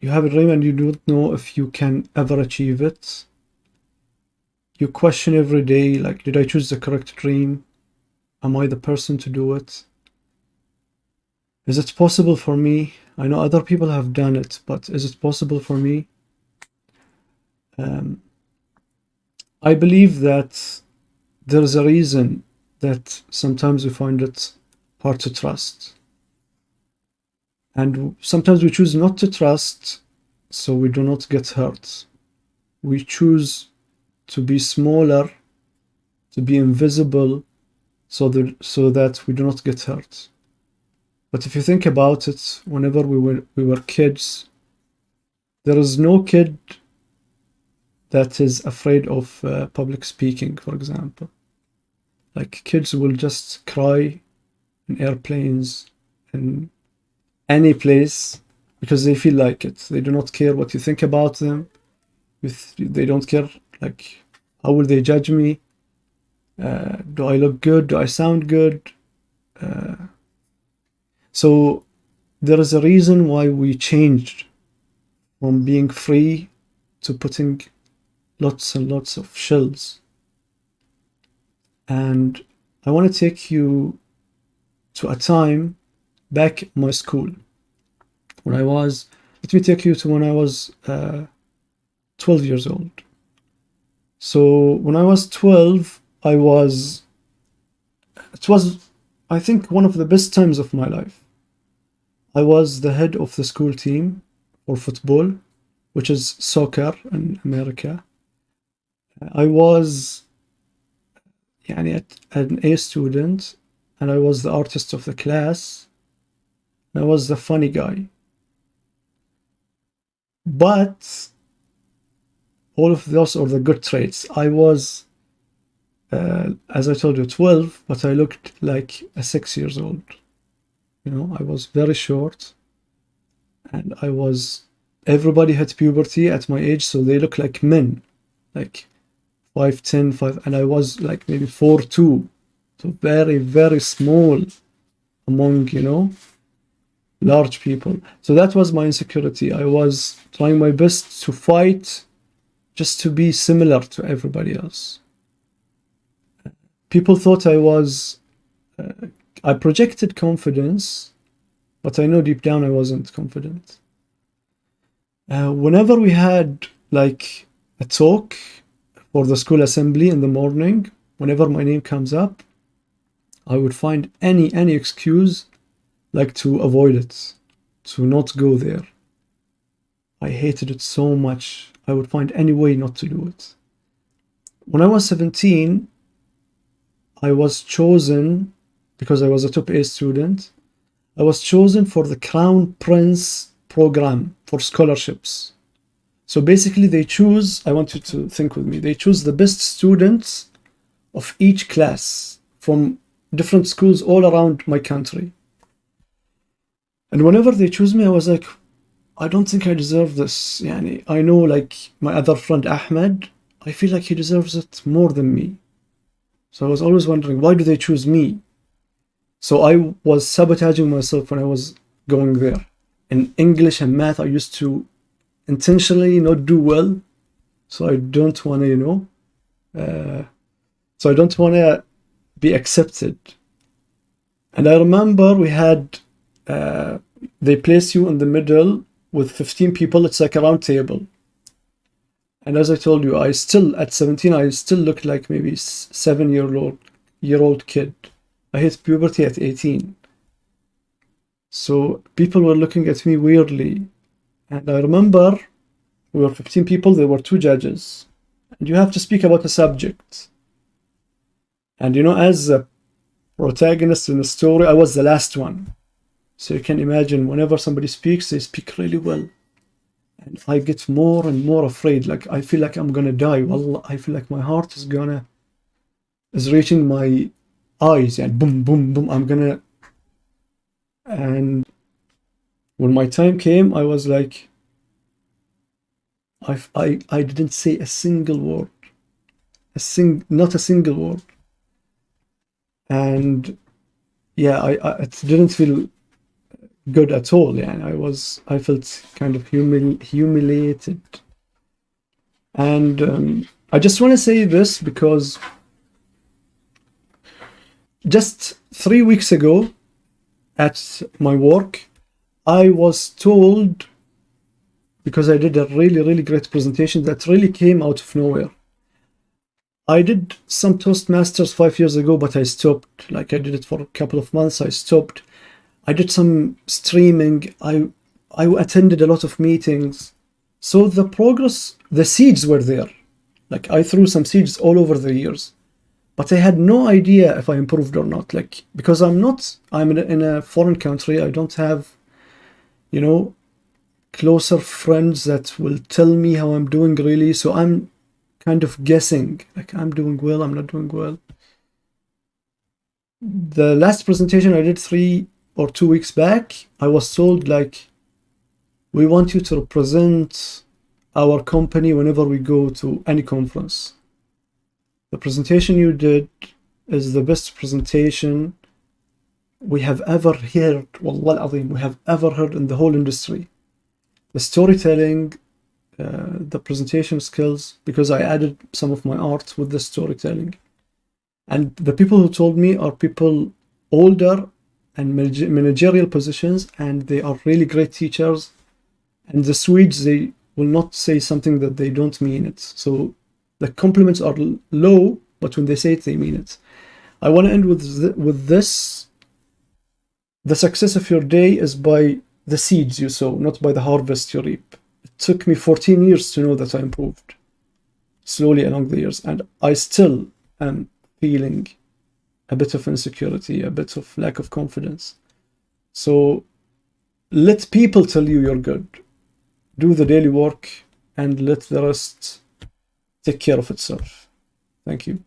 You have a dream and you don't know if you can ever achieve it. You question every day, like, did I choose the correct dream? Am I the person to do it? Is it possible for me? I know other people have done it, but is it possible for me? I believe that there's a reason that sometimes we find it hard to trust. And sometimes we choose not to trust so we do not get hurt. We choose to be smaller, to be invisible, so that we do not get hurt. But if you think about it, whenever we were kids, there is no kid that is afraid of public speaking, for example. Like, kids will just cry in airplanes, in any place, because they feel like it. They do not care what you think about them. They don't care, like, how will they judge me? Do I look good? Do I sound good? So there is a reason why we changed from being free to putting lots and lots of shells. And I want to take you to a time back in my school. Let me take you to when I was 12 years old. So when I was 12, it was, I think, one of the best times of my life. I was the head of the school team for football, which is soccer in America. I was an A student, and I was the artist of the class, and I was the funny guy. But all of those are the good traits. I was, as I told you, 12, but I looked like a 6 years old. You know, I was very short, and everybody had puberty at my age, so they look like men, like 5'10", 5, and I was like maybe 4'2", so very, very small among, large people. So that was my insecurity. I was trying my best to fight just to be similar to everybody else. People thought I projected confidence, but I know deep down I wasn't confident. Whenever we had like a talk for the school assembly in the morning, whenever my name comes up, I would find any excuse like to avoid it, to not go there. I hated it so much. I would find any way not to do it. When I was 17, I was chosen, because I was a top A student, I was chosen for the Crown Prince program for scholarships. So basically I want you to think with me, they choose the best students of each class from different schools all around my country. And whenever they choose me, I was like, I don't think I deserve this. I know, like, my other friend Ahmed, I feel like he deserves it more than me. So I was always wondering, why do they choose me? So I was sabotaging myself when I was going there. In English and math, I used to intentionally not do well. So I don't want to, be accepted. And I remember we had, they place you in the middle with 15 people. It's like a round table. And as I told you, at 17, I still looked like maybe 7-year-old kid. I hit puberty at 18. So people were looking at me weirdly. And I remember we were 15 people, there were 2 judges. And you have to speak about a subject. And as a protagonist in a story, I was the last one. So you can imagine, whenever somebody speaks, they speak really well. And I get more and more afraid. Like, I feel like I'm gonna die. Wallah, I feel like my heart is reaching my eyes. And boom, boom, boom, and when my time came, I was like, I didn't say a single word. Not a single word. And yeah, it didn't feel good at all. Yeah, I felt kind of humiliated. And I just want to say this because just 3 weeks ago at my work, I was told, because I did a really great presentation that really came out of nowhere. I did some Toastmasters 5 years ago, but I stopped. Like, I did it for a couple of months, I stopped. I did some streaming, I attended a lot of meetings. So the progress, the seeds were there. Like, I threw some seeds all over the years, but I had no idea if I improved or not. Like, because I'm in a foreign country, I don't have, you know, closer friends that will tell me how I'm doing really. So I'm kind of guessing, like, I'm doing well, I'm not doing well. The last presentation I did 3 or 2 weeks back, I was told, like, we want you to represent our company whenever we go to any conference. The presentation you did is the best presentation we have ever heard, wallah al-azim, we have ever heard in the whole industry. The storytelling, the presentation skills, because I added some of my art with the storytelling. And the people who told me are people older and managerial positions, and they are really great teachers. And the Swedes, they will not say something that they don't mean it. So the compliments are low, but when they say it, they mean it. I want to end with this. The success of your day is by the seeds you sow, not by the harvest you reap. It took me 14 years to know that I improved slowly along the years, and I still am feeling a bit of insecurity, a bit of lack of confidence. So let people tell you you're good. Do the daily work and let the rest take care of itself. Thank you.